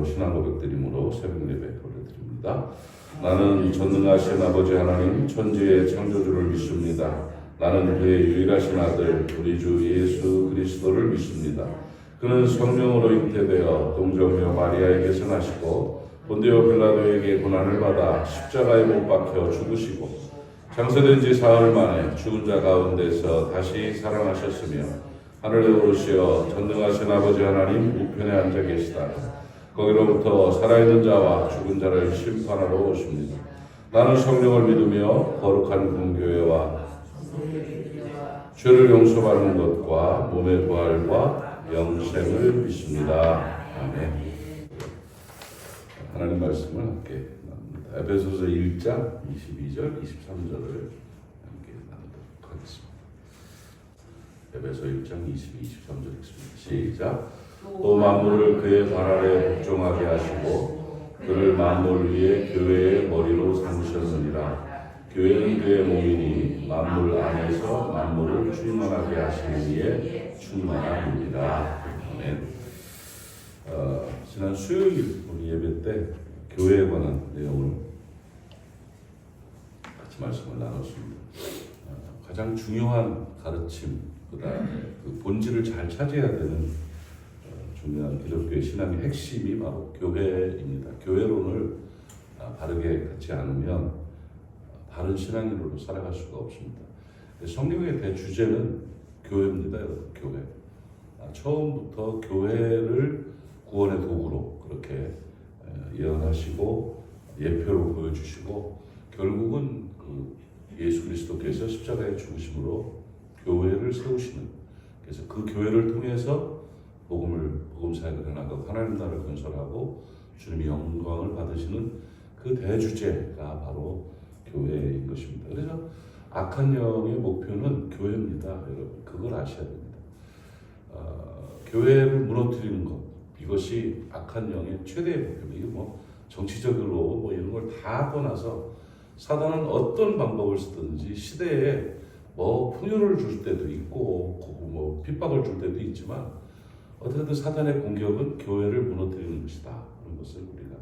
신앙 고백드림으로 새벽 예배 올려드립니다. 나는 전능하신 아버지 하나님 천지의 창조주를 믿습니다. 나는 그의 유일하신 아들 우리 주 예수 그리스도를 믿습니다. 그는 성령으로 잉태되어 동정녀 마리아에게서 나시고 본디오 빌라도에게 고난을 받아 십자가에 못 박혀 죽으시고 장사된 지 사흘 만에 죽은 자 가운데서 다시 살아나셨으며 하늘에 오르시어 전능하신 아버지 하나님 우편에 앉아 계시다. 거기로부터 살아있는 자와 죽은 자를 심판하러 오십니다. 나는 성령을 믿으며 거룩한 공교회와 죄를 용서받는 것과 몸의 부활과 영생을 믿습니다. 아멘. 하나님 말씀을 함께 나눕니다. 에베소서 1장 22절 23절을 함께 나누도록 하겠습니다. 에베소 1장 22, 23절 읽습니다. 시작. 또 만물을 그의 발 아래 복종하게 하시고 그를 만물 위에 교회의 머리로 삼으셨느니라. 교회는 그의 몸이니 만물 안에서 만물을 충만하게 하시는 이에 충만함이니라. 아멘. 지난 수요일 우리 예배 때 교회에 관한 내용을 같이 말씀을 나눴습니다. 가장 중요한 가르침, 그다음에 그 본질을 잘 찾아야 되는 중요한 기독교의 신앙의 핵심이 바로 교회입니다. 교회론을 바르게 갖지 않으면 바른 신앙인으로 살아갈 수가 없습니다. 성경의 대주제는 교회입니다, 여러분. 교회. 처음부터 교회를 구원의 도구로 그렇게 예언하시고 예표로 보여주시고 결국은 그 예수 그리스도께서 십자가에 죽으심으로 교회를 세우시는, 그래서 그 교회를 통해서 복음 사역을 해나가고 하나님 나라를 건설하고 주님의 영광을 받으시는 그 대주제가 바로 교회인 것입니다. 그래서 악한 영의 목표는 교회입니다, 여러분. 그걸 아셔야 됩니다. 교회를 무너뜨리는 것, 이것이 악한 영의 최대의 목표입니다. 이게 뭐 정치적으로 뭐 이런 걸 다 떠나서 사단은 어떤 방법을 쓰든지 시대에 뭐 풍요를 줄 때도 있고 뭐 핍박을 줄 때도 있지만 어떻게든 사탄의 공격은 교회를 무너뜨리는 것이다 하는 것을 우리가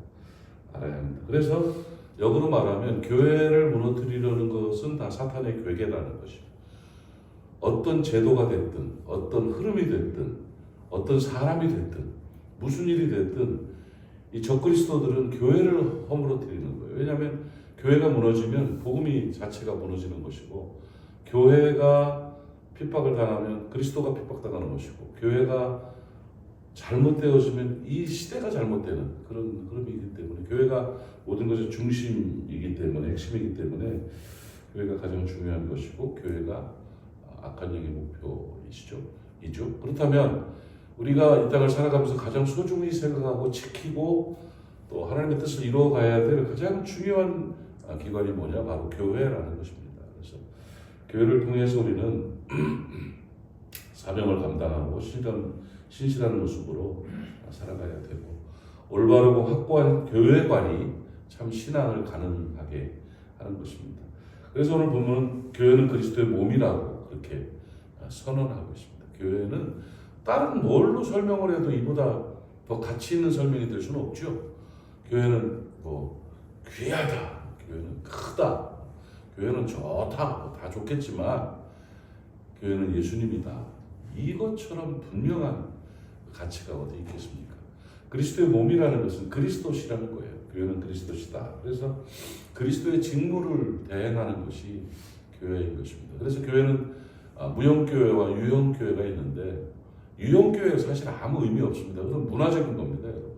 알아야 합니다. 그래서 역으로 말하면 교회를 무너뜨리려는 것은 다 사탄의 괴계라는 것이죠. 어떤 제도가 됐든 어떤 흐름이 됐든 어떤 사람이 됐든 무슨 일이 됐든 이 적그리스도들은 교회를 허물어뜨리는 거예요. 왜냐하면 교회가 무너지면 복음이 자체가 무너지는 것이고 교회가 핍박을 당하면 그리스도가 핍박당하는 것이고 교회가 잘못되어지면 이 시대가 잘못되는 그런 흐름이기 때문에 교회가 모든 것의 중심이기 때문에 핵심이기 때문에 교회가 가장 중요한 것이고 교회가 악한 영의 목표이죠. 그렇다면 우리가 이 땅을 살아가면서 가장 소중히 생각하고 지키고 또 하나님의 뜻을 이루어가야 될 가장 중요한 기관이 뭐냐? 바로 교회라는 것입니다. 그래서 교회를 통해서 우리는 사명을 감당하고 신실한 모습으로 살아가야 되고 올바르고 확고한 교회관이 참 신앙을 가능하게 하는 것입니다. 그래서 오늘 보면 교회는 그리스도의 몸이라고 그렇게 선언하고 있습니다. 교회는 다른 뭘로 설명을 해도 이보다 더 가치 있는 설명이 될 수는 없죠. 교회는 뭐 귀하다, 교회는 크다, 교회는 좋다, 다 좋겠지만 교회는 예수님이다. 이것처럼 분명한 가치가 어디 있겠습니까? 그리스도의 몸이라는 것은 그리스도시라는 거예요. 교회는 그리스도시다. 그래서 그리스도의 직무를 대행하는 것이 교회인 것입니다. 그래서 교회는 무형교회와 유형교회가 있는데 유형교회가 사실 아무 의미 없습니다. 그건 문화적인 겁니다, 여러분.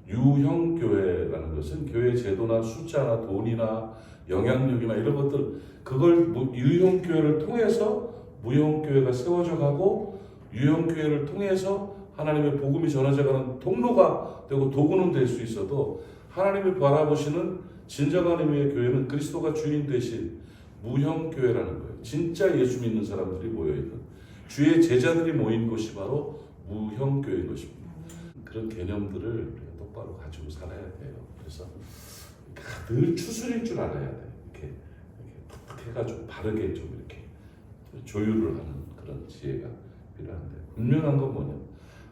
유형교회라는 것은 교회 제도나 숫자나 돈이나 영향력이나 이런 것들, 그걸 유형교회를 통해서 무형교회가 세워져 가고 유형교회를 통해서 하나님의 복음이 전해져가는 통로가 되고 도구는 될 수 있어도 하나님이 바라보시는 진정한 의미의 교회는 그리스도가 주인 되신 무형교회라는 거예요. 진짜 예수 믿는 사람들이 모여있는 주의 제자들이 모인 곳이 바로 무형교회인 것입니다. 그런 개념들을 똑바로 가지고 살아야 돼요. 그래서 늘 추스릴 줄 알아야 돼요. 이렇게 탁 해가지고 바르게 좀 이렇게 조율을 하는 그런 지혜가 필요한데 분명한 건 뭐냐?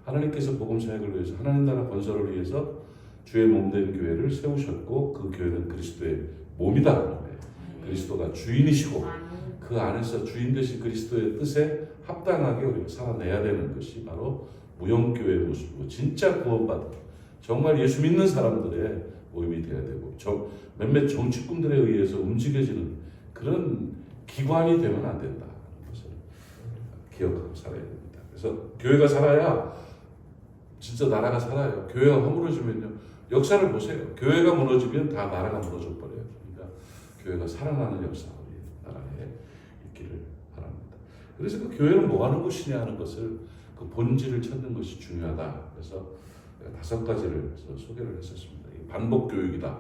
하나님께서 복음 사역을 위해서 하나님 나라 건설을 위해서 주의 몸된 교회를 세우셨고 그 교회는 그리스도의 몸이다. 그리스도가 주인이시고 그 안에서 주인 되신 그리스도의 뜻에 합당하게 우리가 살아내야 되는 것이 바로 무형교회의 모습이고 진짜 구원받은 정말 예수 믿는 사람들의 모임이 되어야 되고 몇몇 정치꾼들에 의해서 움직여지는 그런 기관이 되면 안 된다. 그것을 기억하고 살아야 됩니다. 그래서 교회가 살아야 진짜 나라가 살아요. 교회가 허물어지면요. 역사를 보세요. 교회가 무너지면 다 나라가 무너져 버려요. 그러니까 교회가 살아나는 역사 우리 나라에 있기를 바랍니다. 그래서 그 교회는 뭐 하는 곳이냐 하는 것을 그 본질을 찾는 것이 중요하다. 그래서 5가지를 소개를 했었습니다. 반복 교육이다.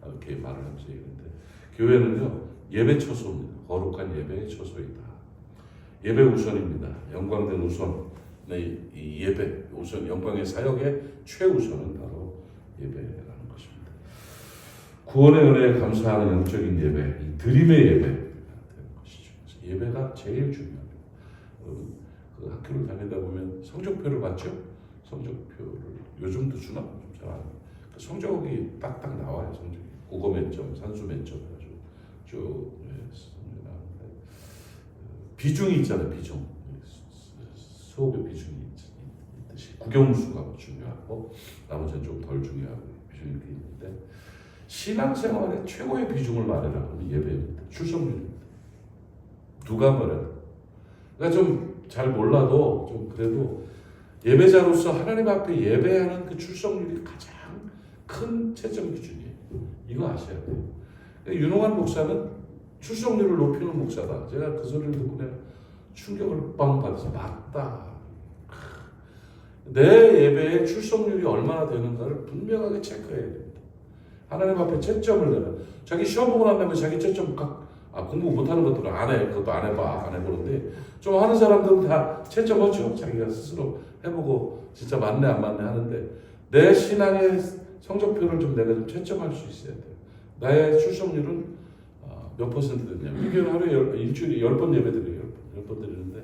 이렇게 말을 하면서 얘기했는데 교회는요. 예배 처소입니다. 거룩한 예배의 처소이다. 예배 우선입니다. 영광된 우선. 이 예배 우선 영광의 사역의 최우선은 바로 예배라는 것입니다. 구원의 은혜에 감사하는 영적인 예배, 이 드림의 예배가 되는 것이죠. 그래서 예배가 제일 중요합니다. 그 학교를 다니다 보면 성적표를 받죠. 성적표를 요즘도 주나? 좀 잘 안 해요. 그 성적이 딱딱 나와요. 성적이 국어 몇 점, 산수 몇 점 해가지고 쭉 나오는데 비중이 있잖아요. 비중. 수업의 비중이 있듯이 국영수가 중요하고 나머지는 좀 덜 중요하고 비중이 있는데 신앙생활의 최고의 비중을 말해라 그러면 예배입니다. 출석률입니다. 누가 말해라. 그러니까 좀 잘 몰라도 좀 그래도 예배자로서 하나님 앞에 예배하는 그 출석률이 가장 큰 채점 기준이에요. 이거 아셔야 돼요. 윤홍한 목사는 출석률을 높이는 목사다. 제가 그 소리를 듣고 내가 충격을 빵 받아서 맞다. 내 예배의 출석률이 얼마나 되는가를 분명하게 체크해야 됩니다. 하나님 앞에 채점을 내라. 자기 시험 보고 난 다음에 자기 채점 공부 못하는 것들은 안 해. 그것도 안 해봐. 안 해보는데 좀 하는 사람들은 다 채점하죠. 자기가 스스로 해보고 진짜 맞네 안 맞네 하는데 내 신앙의 성적표를 좀 내가 좀 채점할 수 있어야 돼요. 나의 출석률은 몇 퍼센트 됐냐. 이게 하루에 일주일에 10번 예배 드려요. 10번 드리는데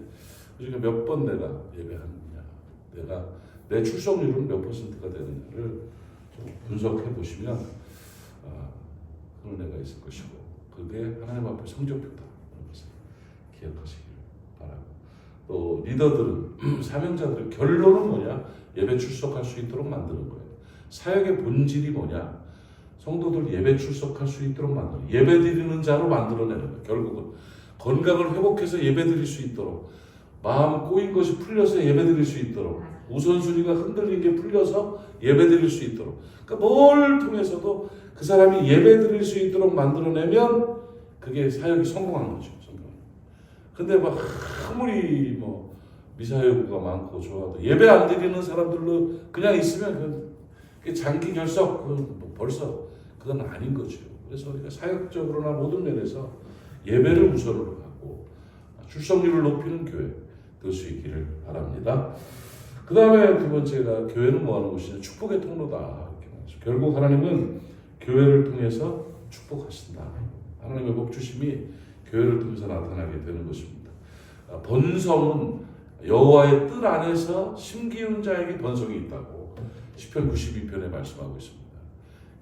그중에 몇 번 내가 예배하느냐. 내가 내 출석률은 몇 퍼센트가 되느냐를 좀 분석해 보시면 그런 애가 있을 것이고 그게 하나님 앞에 성적표다. 것을 기억하시기를 바라고 또 리더들은 사명자들의 결론은 뭐냐? 예배 출석할 수 있도록 만드는 거예요. 사역의 본질이 뭐냐? 성도들 예배 출석할 수 있도록 만드는 예배 드리는 자로 만들어내는 거예요. 결국은 건강을 회복해서 예배 드릴 수 있도록 마음 꼬인 것이 풀려서 예배 드릴 수 있도록 우선순위가 흔들린 게 풀려서 예배 드릴 수 있도록 그러니까 뭘 통해서도 그 사람이 예배 드릴 수 있도록 만들어내면 그게 사역이 성공하는 거죠. 근데 막 아무리 뭐 미사여구가 많고 좋아도 예배 안 드리는 사람들로 그냥 있으면 그 장기 결석 뭐 벌써 그건 아닌 거죠. 그래서 우리가 사역적으로나 모든 면에서 예배를 우선으로 하고 출석률을 높이는 교회 될 수 있기를 바랍니다. 그 다음에 두 번째가 교회는 뭐 하는 곳이냐? 축복의 통로다. 이렇게 말하죠. 결국 하나님은 교회를 통해서 축복하신다. 하나님의 복주심이 교회를 통해서 나타나게 되는 것입니다. 번성은 여호와의 뜰 안에서 심기운 자에게 번성이 있다고 시편 92편에 말씀하고 있습니다.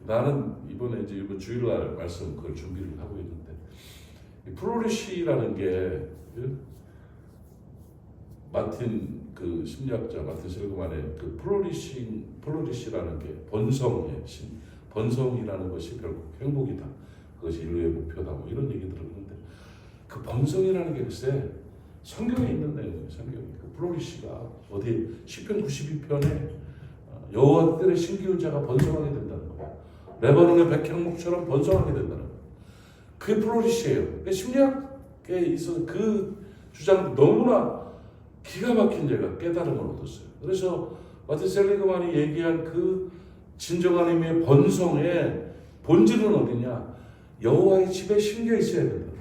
나는 이번에 이제 이번 주일날 말씀 그걸 준비를 하고 있는데 플로리시라는 게 마틴 그 심리학자 마틴 셀그만의 그 플로리시라는 게 번성의 번성이라는 것이 결국 행복이다. 그것이 인류의 목표다. 뭐 이런 얘기들을 하는데 그 번성이라는 게 글쎄 성경에 있는 내용이에요. 성경에 그 플로리시가 어디 시편 92편에 여호와 뜰에 심기운 자가 번성하게 된다는 거예요. 레바논의 백향목처럼 번성하게 된다는 거예요. 그게 플로리시예요. 심리학에 있어서 그 주장 너무나 기가 막힌 제가 깨달음을 얻었어요. 그래서 마틴 셀리그만이 얘기한 그 진정한 의미의 번성의 본질은 어디냐? 여호와의 집에 심겨 있어야 된다.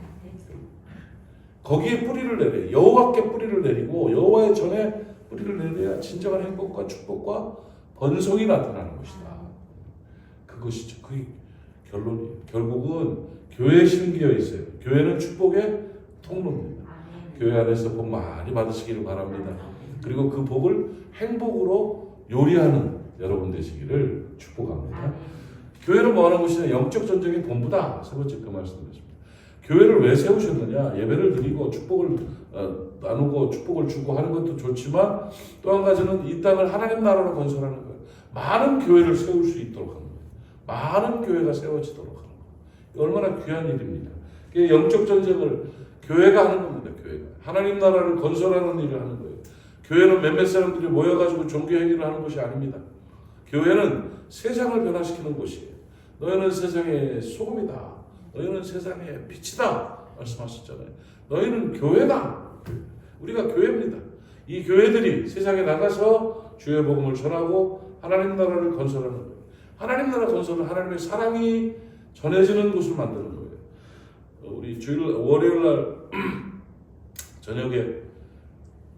거기에 뿌리를 내려 여호와께 뿌리를 내리고 여호와의 전에 뿌리를 내려야 진정한 행복과 축복과 번성이 나타나는 것이다. 그것이죠. 그게 결론이에요. 결국은 교회에 심겨 있어요. 교회는 축복의 통로입니다. 교회 안에서 복 많이 받으시기를 바랍니다. 그리고 그 복을 행복으로 요리하는 여러분 되시기를 축복합니다. 교회는 뭐 하는 곳이냐? 영적 전쟁의 본부다. 세 번째 그 말씀드렸습니다. 교회를 왜 세우셨느냐? 예배를 드리고 축복을 나누고 축복을 주고 하는 것도 좋지만 또 한 가지는 이 땅을 하나님 나라로 건설하는 거예요. 많은 교회를 세울 수 있도록 하는 거예요. 많은 교회가 세워지도록 하는 거예요. 얼마나 귀한 일입니다. 영적 전쟁을 교회가 하는 겁니다. 교회가 하나님 나라를 건설하는 일을 하는 거예요. 교회는 몇몇 사람들이 모여가지고 종교 행위를 하는 것이 아닙니다. 교회는 세상을 변화시키는 곳이에요. 너희는 세상의 소금이다. 너희는 세상의 빛이다. 말씀하셨잖아요. 너희는 교회다. 우리가 교회입니다. 이 교회들이 세상에 나가서 주의 복음을 전하고 하나님 나라를 건설하는 거예요. 하나님 나라 건설은 하나님의 사랑이 전해지는 곳을 만드는 거예요. 우리 월요일 날 저녁에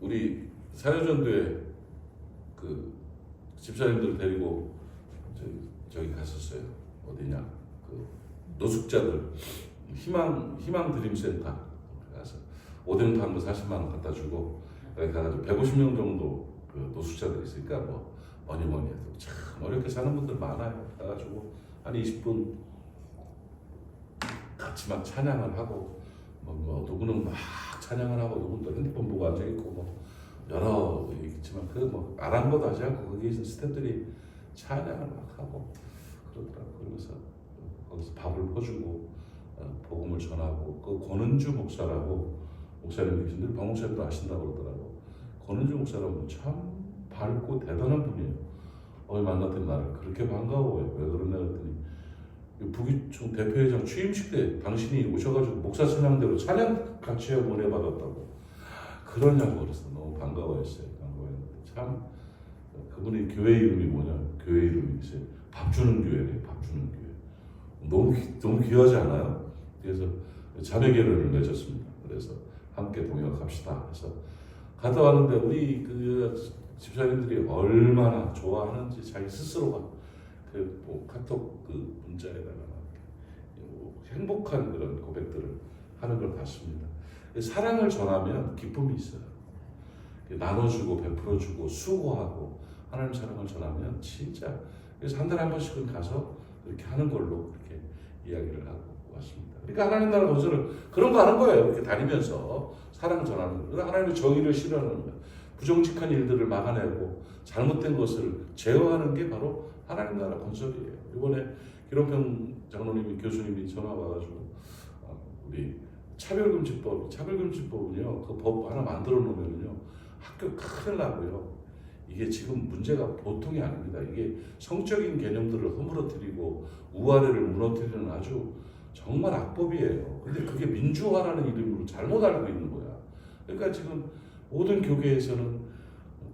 우리 사회전도에 그 집사님들 데리고 저기 갔었어요. 어디냐? 그 노숙자들 희망 드림센터 가서 오뎅 한 거 40만 원 갖다 주고 여기 가가지고 150명 정도 그 노숙자들이 있으니까 뭐 뭐니 해도 참 어렵게 사는 분들 많아요. 가가지고 한 20분 같이 막 찬양을 하고 뭐 누구는 막 찬양을 하고 누구는 또 핸드폰 보고 앉아 있고 뭐 여러 있지만 그 뭐 아랑곳 하지 않고 거기 있는 스태프들이 찬양을 막 하고 그러더라고. 그러면서 거기서 밥을 퍼주고 복음을 전하고 그 권은주 목사라고 목사님 계신데 박 목사님도 아신다고 그러더라고. 권은주 목사라고 참 밝고 대단한 분이에요. 만났더니 나를 그렇게 반가워요. 왜 그러냐 그랬더니 부기총 대표회장 취임식 때 당신이 오셔가지고 목사 선양대로 찬양 같이 하고 은혜 받았다고 그러냐고 그래서 너무 반가워했어요. 참 그분이 교회 이름이 뭐냐? 교회 이름이 이제 밥 주는 교회래요. 밥 주는 교회. 너무 귀하지 않아요? 그래서 자매 결혼을 맺었습니다. 그래서 함께 동역합시다. 그래서 갔다 왔는데 우리 그 집사님들이 얼마나 좋아하는지 자기 스스로가 뭐 카톡 그 문자에다가 행복한 그런 고백들을 하는 걸 봤습니다. 사랑을 전하면 기쁨이 있어요. 나눠주고 베풀어주고 수고하고 하나님 사랑을 전하면 진짜 그래서 한 달에 한 번씩은 가서 그렇게 하는 걸로 그렇게 이야기를 하고 왔습니다. 그러니까 하나님 나라 건설을 그런 거 하는 거예요. 이렇게 다니면서 사랑을 전하는 거예요. 하나님의 정의를 실현하는 거예요. 부정직한 일들을 막아내고 잘못된 것을 제어하는 게 바로 하나님 나라 건설이에요. 이번에 기록평 장로님이 교수님이 전화 와가지고 우리 차별금지법은요 그 법 하나 만들어 놓으면요 학교 큰일 나고요. 이게 지금 문제가 보통이 아닙니다. 이게 성적인 개념들을 허물어뜨리고 우아래를 무너뜨리는 아주 정말 악법이에요. 근데 그게 민주화라는 이름으로 잘못 알고 있는 거야. 그러니까 지금 모든 교계에서는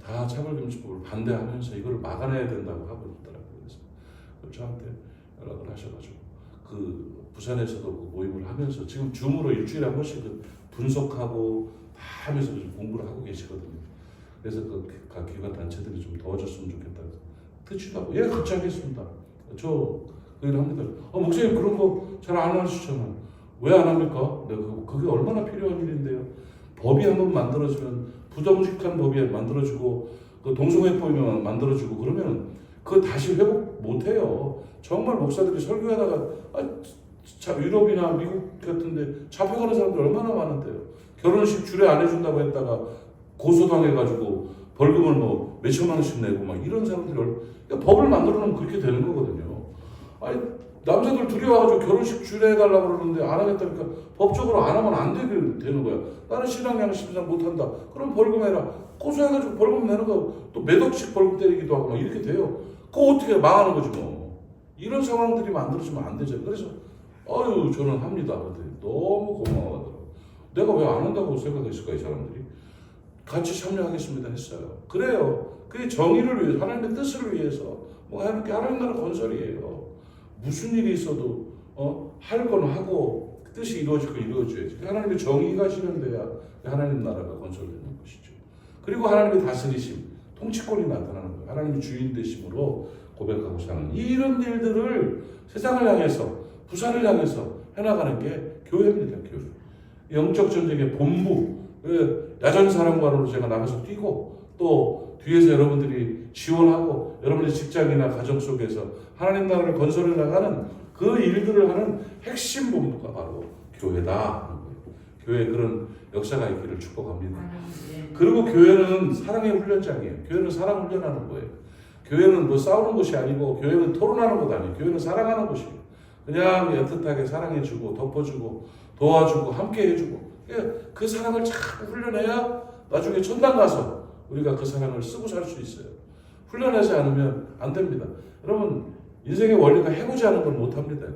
다 차별금지법을 반대하면서 이걸 막아내야 된다고 하고 있더라고요. 그래서 저한테 연락을 하셔가지고 그 부산에서도 그 모임을 하면서 지금 줌으로 일주일에 한 번씩 분석하고 다 하면서 공부를 하고 계시거든요. 그래서 각 기관 단체들이 좀 도와줬으면 좋겠다. 듣지도 않고 예 같이 하겠습니다. 저 그 일 합니다. 목사님 그런 거 잘 안 하시잖아요. 왜 안 합니까? 그게 얼마나 필요한 일인데요. 법이 한번 만들어지면 부정직한 법이 만들어지고 그 동성애법이 만들어지고 그러면 그거 다시 회복 못해요. 정말 목사들이 설교하다가 유럽이나 미국 같은데 잡혀가는 사람들 얼마나 많은데요. 결혼식 주례 안 해준다고 했다가 고소당해가지고 벌금을 뭐 몇천만 원씩 내고 막 이런 사람들이 그러니까 법을 만들어 놓으면 그렇게 되는 거거든요. 아니 남자들 둘이 와가지고 결혼식 주례해달라고 그러는데 안 하겠다니까 법적으로 안 하면 안 되는 거야. 나는 신앙 양심상 못한다. 그럼 벌금해라. 고소해가지고 벌금 내는 거 또 몇 억씩 벌금 때리기도 하고 막 이렇게 돼요. 그거 어떻게 망하는 거지 뭐. 이런 상황들이 만들어지면 안 되죠. 그래서 저는 합니다. 너무 고마워하더라고요. 내가 왜 안 한다고 생각했을까 이 사람들이. 같이 참여하겠습니다 했어요. 그래요. 그게 정의를 위해서 하나님의 뜻을 위해서 뭐 이렇게 하나님 나라 건설이에요. 무슨 일이 있어도 할 건 하고 뜻이 이루어질 건 이루어져야지. 하나님의 정의가 실현돼야 하나님 나라가 건설되는 것이죠. 그리고 하나님의 다스리심, 통치권이 나타나는 거예요. 하나님의 주인 되심으로 고백하고 사는 이런 일들을 세상을 향해서 부산을 향해서 해나가는 게 교회입니다. 교회. 영적 전쟁의 본부, 야전 사령관으로 제가 나가서 뛰고 또 뒤에서 여러분들이 지원하고 여러분의 직장이나 가정 속에서 하나님 나라를 건설해 나가는 그 일들을 하는 핵심 본부가 바로 교회다. 교회에 그런 역사가 있기를 축복합니다. 그리고 교회는 사랑의 훈련장이에요. 교회는 사랑 훈련하는 거예요. 교회는 뭐 싸우는 곳이 아니고 교회는 토론하는 곳 아니에요. 교회는 사랑하는 곳이에요. 그냥 애틋하게 사랑해주고 덮어주고 도와주고 함께 해주고 그 사랑을 잘 훈련해야 나중에 천당 가서 우리가 그 사랑을 쓰고 살 수 있어요. 훈련하지 않으면 안 됩니다. 여러분 인생의 원리가 해보지 않은 건 못합니다.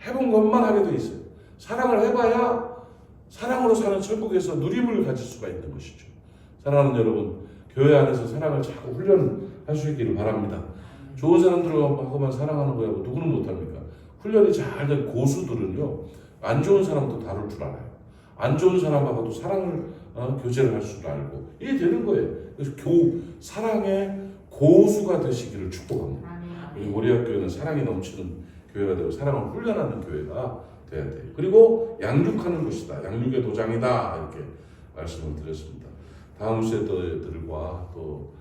해본 것만 하게 돼 있어요. 사랑을 해봐야 사랑으로 사는 천국에서 누림을 가질 수가 있는 것이죠. 사랑하는 여러분, 교회 안에서 사랑을 자꾸 훈련할 수 있기를 바랍니다. 좋은 사람들하고만 사랑하는 거야 누구는 못합니까? 훈련이 잘 된 고수들은요, 안 좋은 사람도 다룰 줄 알아요. 안 좋은 사람하고도 사랑을 교제를 할 줄 알고 이게 되는 거예요. 그래서 사랑의 고수가 되시기를 축복합니다. 우리 모리아교회는 사랑이 넘치는 교회가 되고 사랑을 훈련하는 교회가 돼야 돼요. 그리고 양육하는 것이다. 양육의 도장이다. 이렇게 말씀을 드렸습니다. 다음 세대들과 또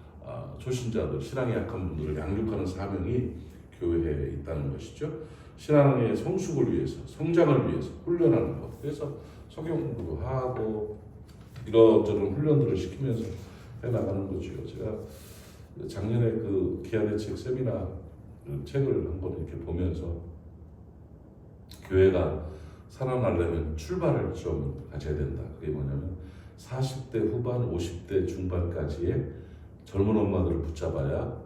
초신자들, 신앙이 약한 분들을 양육하는 사명이 교회에 있다는 것이죠. 신앙의 성숙을 위해서, 성장을 위해서 훈련하는 것. 그래서 성경 공부도 하고 이런저런 훈련들을 시키면서 해나가는 거죠. 제가 작년에 그 기한의 책 세미나 책을 한번 이렇게 보면서 교회가 살아나려면 출발을 좀 가져야 된다. 그게 뭐냐면 40대 후반, 50대 중반까지의 젊은 엄마들을 붙잡아야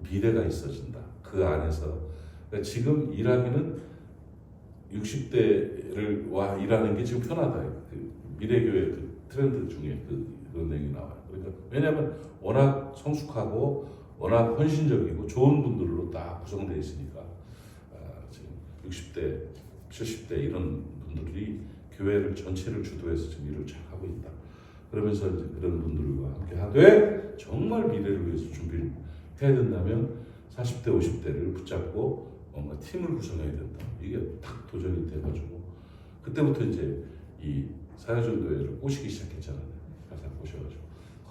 미래가 있어진다. 그 안에서 그러니까 지금 일하기는 60대를 와 일하는 게 지금 편하다. 그 미래교회 그 트렌드 중에 그런 내용이 나와요. 그러니까 왜냐하면 워낙 성숙하고 워낙 헌신적이고 좋은 분들로 딱 구성되어 있으니까 지금 60대, 70대 이런 분들이 교회를 전체를 주도해서 지금 일을 잘 하고 있다. 그러면서 이제 그런 분들과 함께 하되 정말 미래를 위해서 준비를 해야 된다면 40대, 50대를 붙잡고 뭔가 팀을 구성해야 된다. 이게 딱 도전이 돼가지고 그때부터 이제 이 사회전도회를 꼬시기 시작했잖아요. 가서 꼬셔가지고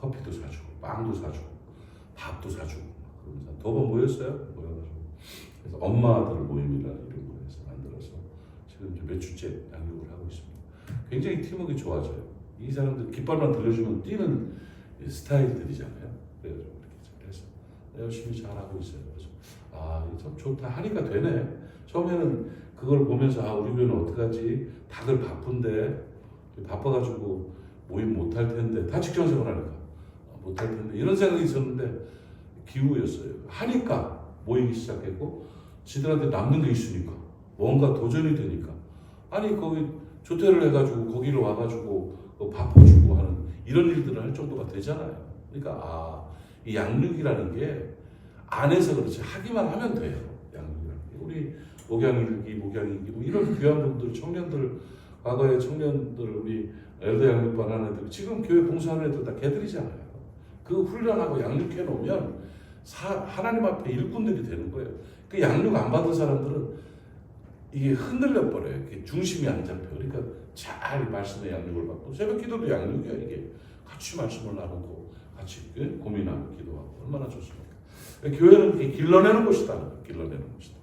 커피도 사주고 빵도 사주고 밥도 사주고 그러면서 더 번 모였어요. 모여가지고 그래서 엄마들 모임이라는 이름으로 해서 만들어서 지금 몇 주째 양육을 하고 있습니다. 굉장히 팀워크가 좋아져요. 이 사람들 깃발만 들려주면 뛰는 스타일들이잖아요. 그래가지고 이렇게 잘해서 열심히 잘하고 있어요. 그래서 이게 참 좋다 하니까 되네. 처음에는 그걸 보면서 우리 교회는 어떡하지? 다들 바쁜데 바빠가지고 모임 못할 텐데 다 직장생활 하니까 못할 텐데 이런 생각이 있었는데 기우였어요. 하니까 모이기 시작했고 지들한테 남는 게 있으니까 뭔가 도전이 되니까 아니 거기 조퇴를 해가지고 거기로 와가지고 바꿔주고 하는 이런 일들을 할 정도가 되잖아요. 그러니까 이 양육이라는 게 안에서 그렇지 하기만 하면 돼요. 양육이라는 게 우리 목양일기 뭐 이런 귀한 분들 청년들 과거의 청년들 우리 엘더 양육반 하는 애들 지금 교회 봉사하는 애들 다 걔들이잖아요. 그 훈련하고 양육해 놓으면 하나님 앞에 일꾼들이 되는 거예요. 그 양육 안 받은 사람들은 이게 흔들려 버려요. 이게 중심이 안 잡혀. 그러니까 잘 말씀의 양육을 받고 새벽 기도도 양육이야. 이게 같이 말씀을 나누고 같이 고민하고 기도하고 얼마나 좋습니까? 교회는 이렇게 길러내는 곳이다. 길러내는 곳이다.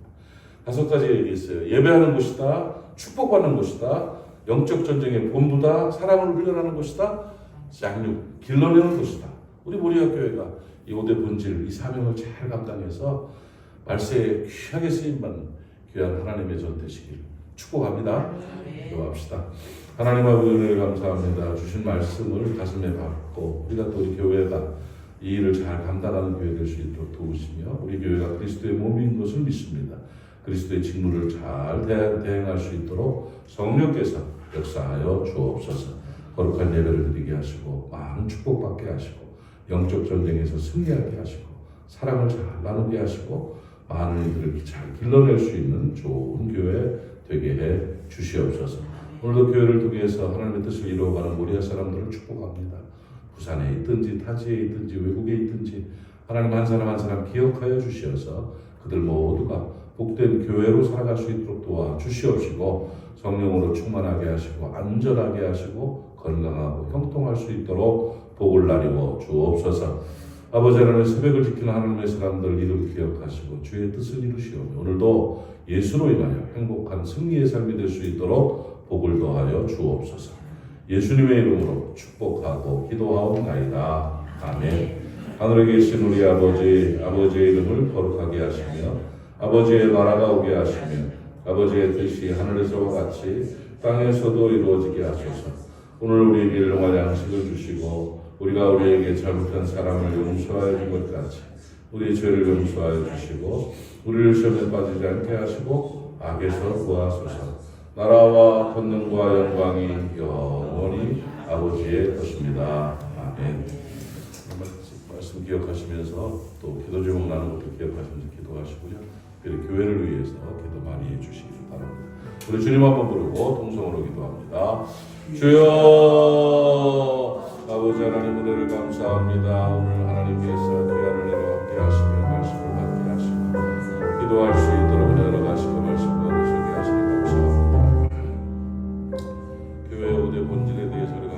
5가지 얘기했어요. 예배하는 곳이다. 축복받는 곳이다. 영적 전쟁의 본부다. 사랑을 훈련하는 곳이다. 양육, 길러내는 곳이다. 우리 모리아 교회가 이 5대 본질, 이 사명을 잘 감당해서 말세에 귀하게 쓰임받는 귀한 하나님의 전 되시기를 축복합니다. 기도합시다. 하나님 아버지 은혜를 감사합니다. 주신 말씀을 가슴에 받고 우리가 또 우리 교회가 이 일을 잘 감당하는 교회 될 수 있도록 도우시며 우리 교회가 그리스도의 몸인 것을 믿습니다. 그리스도의 직무를 잘 대행할 수 있도록 성령께서 역사하여 주옵소서. 거룩한 예배를 드리게 하시고 많은 축복받게 하시고 영적 전쟁에서 승리하게 하시고 사랑을 잘 나누게 하시고 많은 이들을 잘 길러낼 수 있는 좋은 교회 되게 해 주시옵소서. 오늘도 교회를 통해서 하나님의 뜻을 이루어가는 모리아 사람들을 축복합니다. 부산에 있든지 타지에 있든지 외국에 있든지 하나님 한 사람 한 사람 기억하여 주시어서 그들 모두가 복된 교회로 살아갈 수 있도록 도와주시옵시고 성령으로 충만하게 하시고 안전하게 하시고 건강하고 형통할 수 있도록 복을 나누어 주옵소서. 아버지 하나님, 새벽을 지키는 하나님의 사람들 이름 기억하시고 주의 뜻을 이루시오며 오늘도 예수로 인하여 행복한 승리의 삶이 될 수 있도록 복을 더하여 주옵소서. 예수님의 이름으로 축복하고 기도하옵나이다. 아멘. 하늘에 계신 우리 아버지, 아버지의 이름을 거룩하게 하시며 아버지의 나라가 오게 하시며 아버지의 뜻이 하늘에서와 같이 땅에서도 이루어지게 하소서. 오늘 우리에게 일용할 양식을 주시고 우리가 우리에게 잘못한 사람을 용서하여 준 것 같이 우리의 죄를 용서하여 주시고 우리를 시험에 빠지지 않게 하시고 악에서 구하소서. 나라와 권능과 영광이 영원히 아버지의 것입니다. 아멘. 말씀 기억하시면서 또 기도 제목 나누는 것도 기억하시면서 기도하시고요. 특별히 교회를 위해서 기도 많이 해주시기 바랍니다. 우리 주님 한번 부르고 통성으로 기도합니다. 주여, 아버지 하나님 은혜를 감사합니다. 오늘 하나님께서 귀한 은혜로 함께 하시며 말씀을 받게 하시고 기도할 수 있도록 은혜로 가시고 말씀과 하시게 하시니 감사합니다. 교회 오대 본질에 대해서 우리가